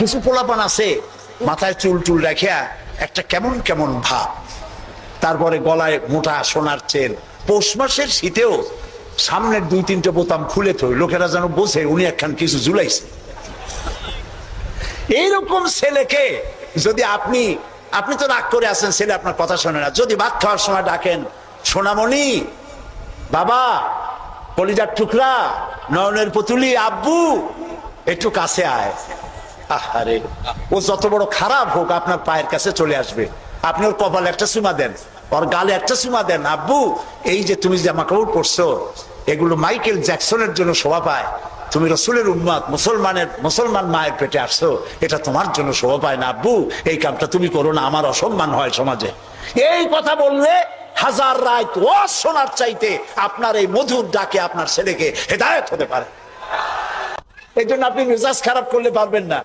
কিছু পোলাপান আছে মাথায় চুল টুল রাখিয়া একটা কেমন কেমন ভাব, তারপরে গলায় মোটা সোনার চেন, পৌষ মাসের শীতেও সামনের 2-3টে বোতাম খুলে তো লোকেরা যেন বোঝে উনি একখান কিছু ঝুলাইছে। এইরকম ছেলেকে যদি আপনি তো রাগ করে আছেন, ছেলে আপনার কথা শোনে না, যদি ভাত খাওয়ার সময় ডাকেন, সোনামণি, বাবা, কলিজার টুকরা, নয়নের পুতুলি, আব্বু একটু কাছে আয়, আরে ও যত বড় খারাপ হোক আপনার পায়ের কাছে চলে আসবে। আপনি ওর কপালে একটা চুমা দেন, ওর গালে একটা চুমা দেন, আব্বু এই যে তুমি জামা কাপড় পরছো এগুলো মাইকেল জ্যাকসনের জন্য শোভা পায়, তুমি রসুলের উম্মত, মুসলমান মায়ের পেটে আসছো, এটা তোমার জন্য শোভা পায় না আব্বু, এই কামটা তুমি করো না, আমার অসম্মান হয় সমাজে। এই কথা বললে হাজার রাত ওয়াজ শোনার চাইতে আপনার এই মধুর ডাকে আপনার ছেলেকে হেদায়েত হতে পারে। এই জন্য আপনি মেজাজ খারাপ করলে পারবেন না।